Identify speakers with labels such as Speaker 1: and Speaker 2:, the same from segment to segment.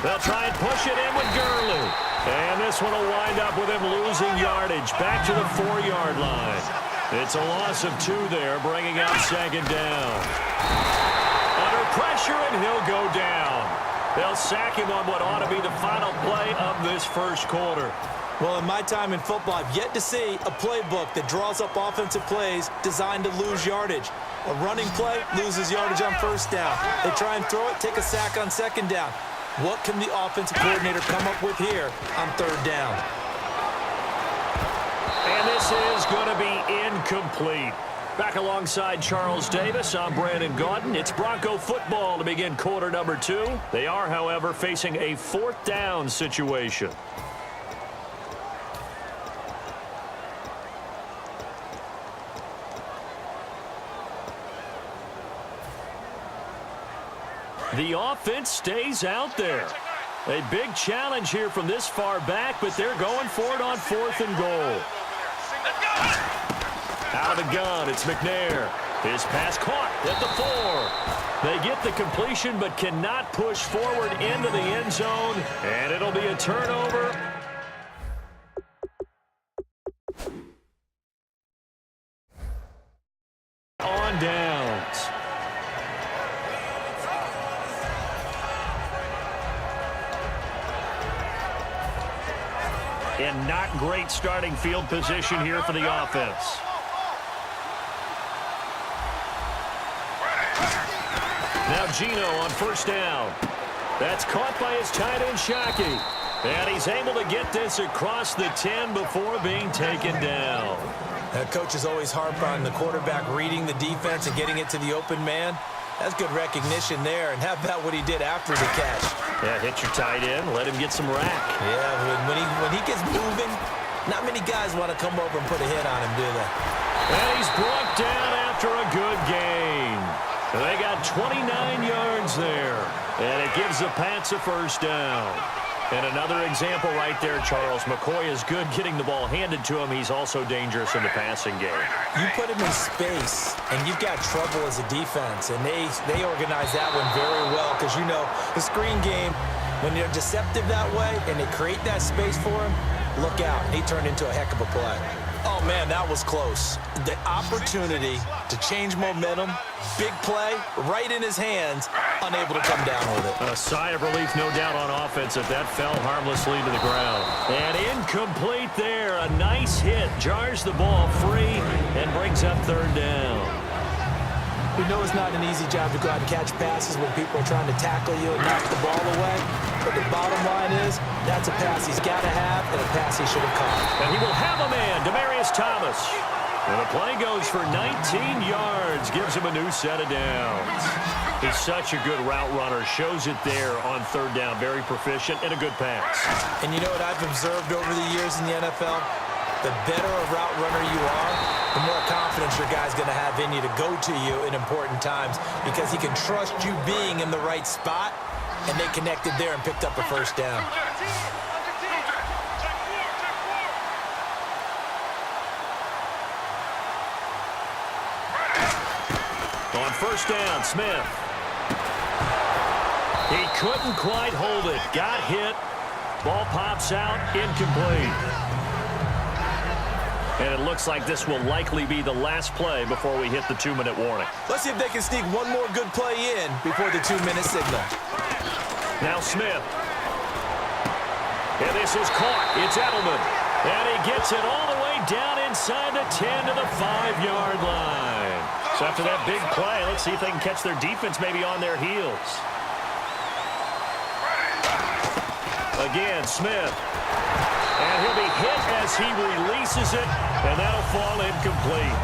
Speaker 1: They'll try and push it in with Gurley. And this one will wind up with him losing yardage back to the 4-yard line. It's a loss of 2 there, bringing up second down. Under pressure, and he'll go down. They'll sack him on what ought to be the final play of this first quarter.
Speaker 2: Well, in my time in football, I've yet to see a playbook that draws up offensive plays designed to lose yardage. A running play loses yardage on first down. They try and throw it, take a sack on second down. What can the offensive coordinator come up with here on third down?
Speaker 1: And this is going to be incomplete. Back alongside Charles Davis, I'm Brandon Gaudin. It's Bronco football to begin quarter number 2. They are, however, facing a 4th down situation. The offense stays out there. A big challenge here from this far back, but they're going for it on 4th and goal. Out of the gun, it's McNair. His pass caught at the 4. They get the completion, but cannot push forward into the end zone, and it'll be a turnover. On downs. And not great starting field position here for the offense. Now Gino on first down. That's caught by his tight end, Shockey. And he's able to get this across the 10 before being taken down.
Speaker 2: Coaches always harp on the quarterback reading the defense and getting it to the open man. That's good recognition there. And how about what he did after the catch?
Speaker 1: Yeah, hit your tight end, let him get some rack.
Speaker 2: Yeah, when he gets moving, not many guys want to come over and put a hit on him, do they?
Speaker 1: And he's brought down after a good gain. They got 29 yards there, and it gives the Pats a first down. And another example right there, Charles. McCoy is good getting the ball handed to him. He's also dangerous in the passing game.
Speaker 2: You put him in space, and you've got trouble as a defense. And they organize that one very well because, you know, the screen game, when they're deceptive that way and they create that space for him, look out. He turned into a heck of a play. Oh, man, that was close. The opportunity to change momentum, big play, right in his hands, unable to come down with it.
Speaker 1: A sigh of relief, no doubt, on offense if that fell harmlessly to the ground. And incomplete there. A nice hit. Jars the ball free and brings up third down.
Speaker 2: We know it's not an easy job to go out and catch passes when people are trying to tackle you and knock the ball away. But the bottom line is, that's a pass he's got to have and a pass he should have caught.
Speaker 1: And he will have a man, Demaryius Thomas. And the play goes for 19 yards, gives him a new set of downs. He's such a good route runner, shows it there on third down. Very proficient and a good pass.
Speaker 2: And you know what I've observed over the years in the NFL? The better a route runner you are, the more confidence your guy's going to have in you to go to you in important times because he can trust you being in the right spot, and they connected there and picked up a first down.
Speaker 1: On first down, Smith. He couldn't quite hold it. Got hit. Ball pops out, incomplete. And it looks like this will likely be the last play before we hit the 2-minute warning.
Speaker 2: Let's see if they can sneak one more good play in before the 2-minute signal.
Speaker 1: Now Smith. And this is caught. It's Edelman. And he gets it all the way down inside the 10 to the 5-yard line. So after that big play, let's see if they can catch their defense maybe on their heels. Again, Smith. And he'll be hit as he releases it, and that'll fall incomplete.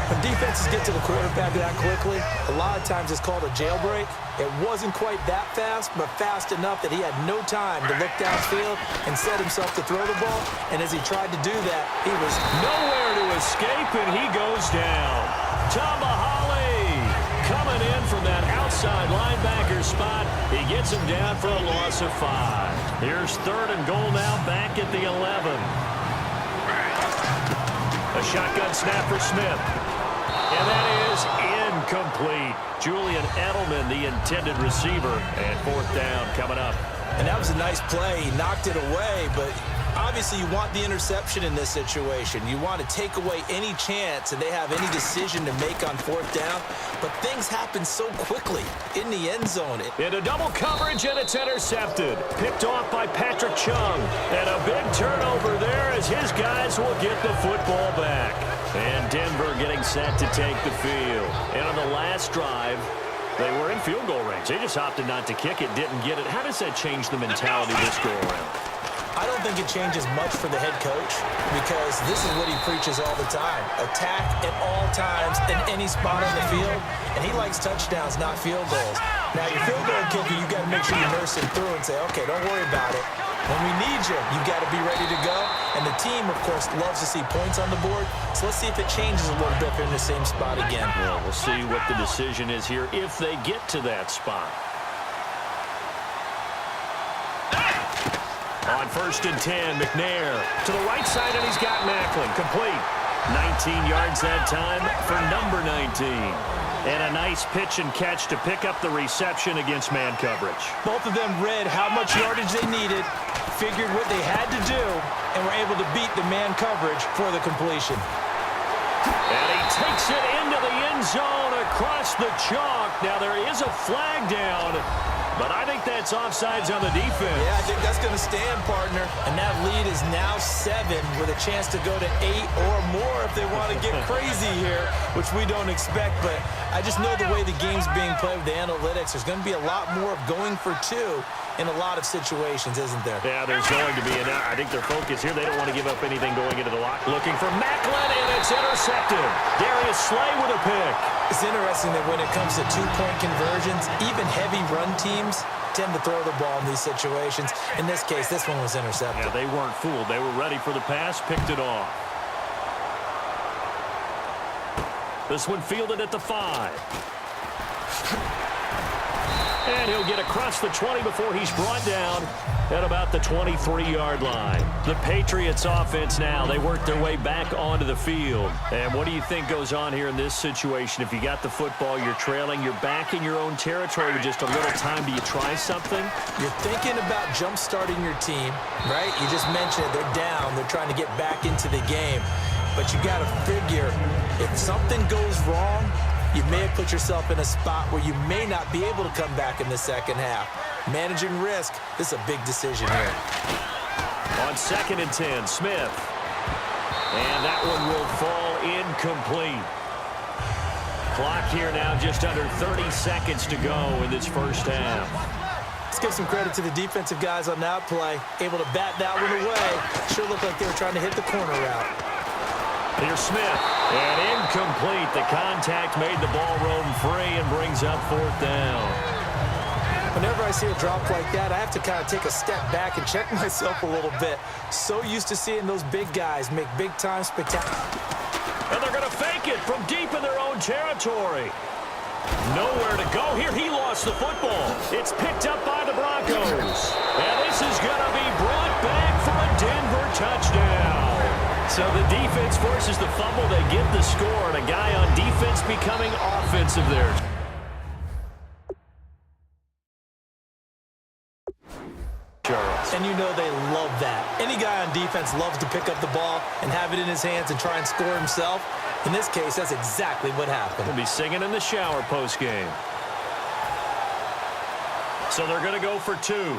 Speaker 2: When defenses get to the quarterback that quickly, a lot of times it's called a jailbreak. It wasn't quite that fast, but fast enough that he had no time to look downfield and set himself to throw the ball. And as he tried to do that, he was
Speaker 1: nowhere to escape, and he goes down. Tamahali coming in from that outside linebacker spot. He gets him down for a loss of 5. Here's third and goal now, back at the 11. A shotgun snap for Smith. And that is incomplete. Julian Edelman, the intended receiver. And fourth down coming up.
Speaker 2: And that was a nice play. He knocked it away, but obviously you want the interception in this situation. You want to take away any chance and they have any decision to make on fourth down. But things happen so quickly in the end zone.
Speaker 1: Into double coverage, and it's intercepted. Picked off by Patrick Chung. And a big turnover there as his guys will get the football back. And Denver getting set to take the field. And on the last drive, they were in field goal range. They just opted not to kick it, didn't get it. How does that change the mentality this go around?
Speaker 2: I don't think it changes much for the head coach because this is what he preaches all the time. Attack at all times in any spot on the field, and he likes touchdowns, not field goals. Now, your field goal kicker, you got to make sure you nurse him through and say, okay, don't worry about it. When we need you, you got to be ready to go. And the team, of course, loves to see points on the board. So let's see if it changes a little bit if they're in the same spot again.
Speaker 1: Well, we'll see what the decision is here if they get to that spot. On 1st and 10, McNair to the right side, and he's got Macklin. Complete. 19 yards that time for number 19. And a nice pitch and catch to pick up the reception against man coverage.
Speaker 2: Both of them read how much yardage they needed, figured what they had to do, and were able to beat the man coverage for the completion.
Speaker 1: And he takes it into the end zone across the chalk. Now there is a flag down, but I think that's offsides on the defense.
Speaker 2: Yeah, I think that's going to stand, partner. And that lead is now 7 with a chance to go to 8 or more if they want to get crazy here, which we don't expect. But I just know the way the game's being played with the analytics, there's going to be a lot more of going for 2 in a lot of situations, isn't there?
Speaker 1: Yeah, there's going to be. And I think their focus here, they don't want to give up anything going into the lock. Looking for Macklin, and it's intercepted. Darius Slay with a pick.
Speaker 2: It's interesting that when it comes to two-point conversions, even heavy run teams tend to throw the ball in these situations. In this case, this one was intercepted.
Speaker 1: Yeah, they weren't fooled. They were ready for the pass, picked it off. This one fielded at the 5. And he'll get across the 20 before he's brought down at about the 23-yard line. The Patriots offense now, they work their way back onto the field. And what do you think goes on here in this situation? If you got the football, you're trailing, you're back in your own territory with just a little time. Do you try something?
Speaker 2: You're thinking about jump-starting your team, right? You just mentioned it. They're down. They're trying to get back into the game. But you got to figure, if something goes wrong, you may have put yourself in a spot where you may not be able to come back in the second half. Managing risk, this is a big decision here.
Speaker 1: On 2nd and 10, Smith. And that one will fall incomplete. Clock here now just under 30 seconds to go in this first half.
Speaker 2: Let's give some credit to the defensive guys on that play. Able to bat that one away. Sure looked like they were trying to hit the corner route.
Speaker 1: Here's Smith, and incomplete. The contact made the ball roam free and brings up 4th down.
Speaker 2: Whenever I see a drop like that, I have to kind of take a step back and check myself a little bit. So used to seeing those big guys make big-time spectacular.
Speaker 1: And they're going to fake it from deep in their own territory. Nowhere to go here. He lost the football. It's picked up by the Broncos. And this is going to be brought back for a Denver touchdown. So the defense forces the fumble. They get the score, and a guy on defense becoming offensive there. Charles.
Speaker 2: And you know they love that. Any guy on defense loves to pick up the ball and have it in his hands and try and score himself. In this case, that's exactly what happened.
Speaker 1: We'll be singing in the shower post-game. So they're going to go for 2.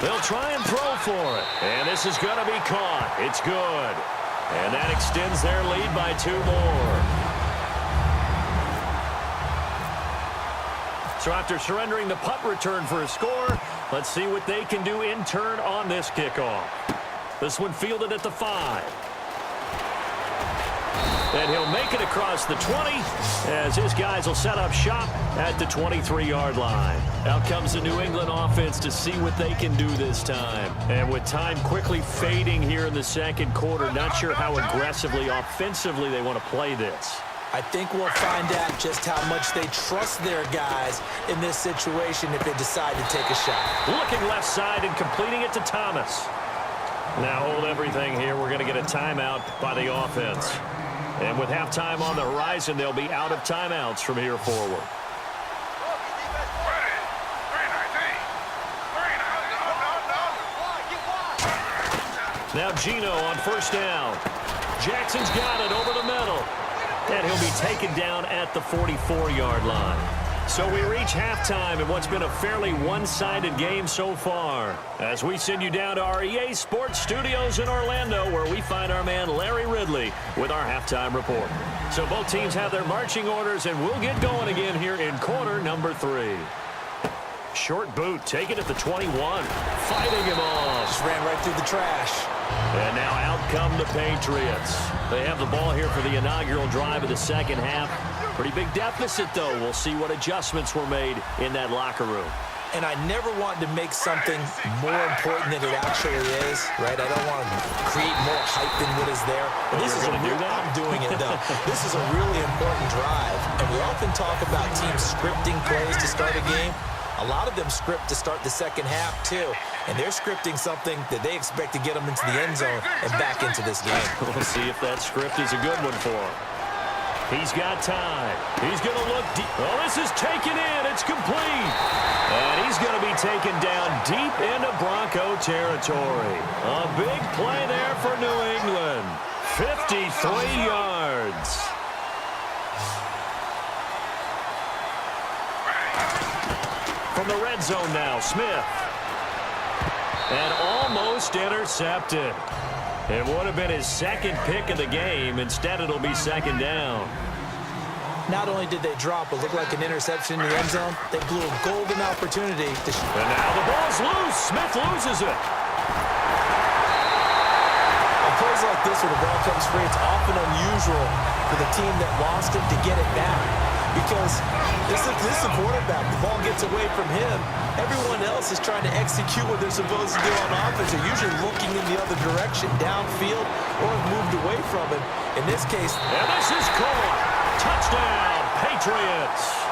Speaker 1: They'll try and throw for it. And this is going to be caught. It's good. And that extends their lead by 2 more. So after surrendering the punt return for a score, let's see what they can do in turn on this kickoff. This one fielded at the 5. And he'll make it across the 20 as his guys will set up shop at the 23-yard line. Out comes the New England offense to see what they can do this time. And with time quickly fading here in the second quarter, not sure how aggressively, offensively they want to play this.
Speaker 2: I think we'll find out just how much they trust their guys in this situation if they decide to take a shot.
Speaker 1: Looking left side and completing it to Thomas. Now hold everything here. We're going to get a timeout by the offense. And with halftime on the horizon, they'll be out of timeouts from here forward. Now Gino on first down. Jackson's got it over the middle. And he'll be taken down at the 44-yard line. So we reach halftime in what's been a fairly one-sided game so far, as we send you down to our EA Sports Studios in Orlando, where we find our man Larry Ridley with our halftime report. So both teams have their marching orders, and we'll get going again here in quarter number 3. Short boot, taken at the 21, fighting him off.
Speaker 2: Just ran right through the trash.
Speaker 1: And now out come the Patriots. They have the ball here for the inaugural drive of the second half. Pretty big deficit, though. We'll see what adjustments were made in that locker room.
Speaker 2: And I never want to make something more important than it actually is, right? I don't want to create more hype than what is there. But this is a real, I'm doing it, though. This is a really important drive. And we often talk about teams scripting plays to start a game. A lot of them script to start the second half, too. And they're scripting something that they expect to get them into the end zone and back into this game.
Speaker 1: We'll see if that script is a good one for him. He's got time. He's going to look deep. Oh, this is taken in. It's complete. And he's going to be taken down deep into Bronco territory. A big play there for New England. 53 yards. From the red zone now, Smith. And almost intercepted. It would have been his second pick of the game. Instead, it'll be second down.
Speaker 2: Not only did they drop what looked like an interception in the end zone, they blew a golden opportunity to...
Speaker 1: And now the ball's loose. Smith loses it.
Speaker 2: On plays like this where the ball comes free, it's often unusual for the team that lost it to get it back. Because this is a quarterback. The ball gets away from him. Everyone else is trying to execute what they're supposed to do on offense. They're usually looking in the other direction, downfield, or moved away from him. In this case...
Speaker 1: And this is caught. Touchdown, Patriots.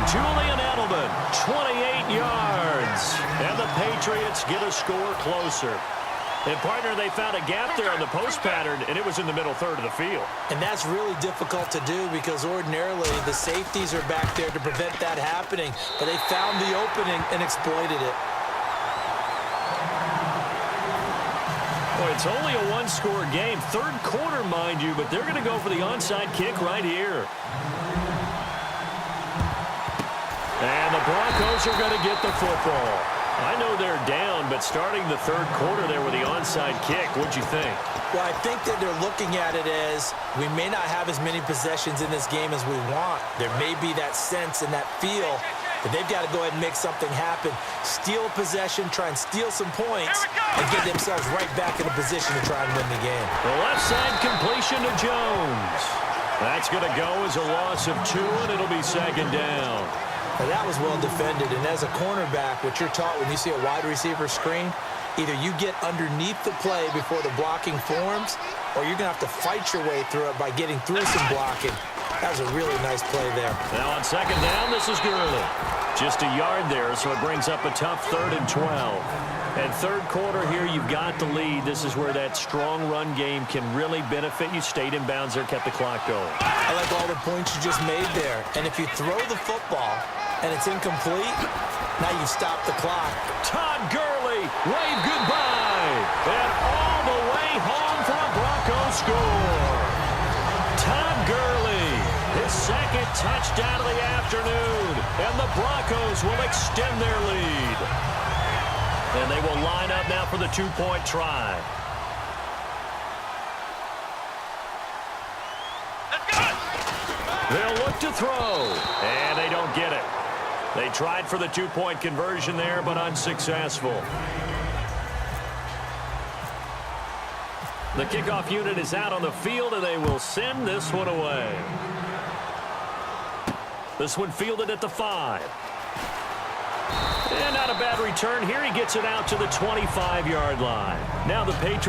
Speaker 1: Julian Edelman, 28 yards. And the Patriots get a score closer. And, partner, they found a gap there on the post pattern, and it was in the middle third of the field.
Speaker 2: And that's really difficult to do because ordinarily the safeties are back there to prevent that happening. But they found the opening and exploited it.
Speaker 1: Well, it's only a one-score game. Third quarter, mind you, but they're going to go for the onside kick right here. And the Broncos are going to get the football. I know they're down, but starting the third quarter there with the onside kick, what'd you think?
Speaker 2: Well, I think that they're looking at it as we may not have as many possessions in this game as we want. There may be that sense and that feel that they've got to go ahead and make something happen. Steal a possession, try and steal some points, and get themselves right back in a position to try and win the game.
Speaker 1: The left side completion to Jones. That's going to go as a loss of 2, and it'll be second down.
Speaker 2: Now, that was well defended, and as a cornerback, what you're taught when you see a wide receiver screen, either you get underneath the play before the blocking forms, or you're going to have to fight your way through it by getting through some blocking. That was a really nice play there.
Speaker 1: Now on second down, this is Gurley. Just a yard there, so it brings up a tough 3rd and 12. And third quarter here, you've got the lead. This is where that strong run game can really benefit you. Stayed in bounds there, kept the clock going.
Speaker 2: I like all the points you just made there. And if you throw the football and it's incomplete, now you stop the clock.
Speaker 1: Todd Gurley, wave goodbye. And all the way home for a Broncos score. Todd Gurley, his second touchdown of the afternoon. And the Broncos will extend their lead. And they will line up now for the 2-point try. They'll look to throw, and they don't get it. They tried for the 2-point conversion there, but unsuccessful. The kickoff unit is out on the field, and they will send this one away. This one fielded at the 5. And not a bad return here. He gets it out to the 25-yard line. Now the Patriots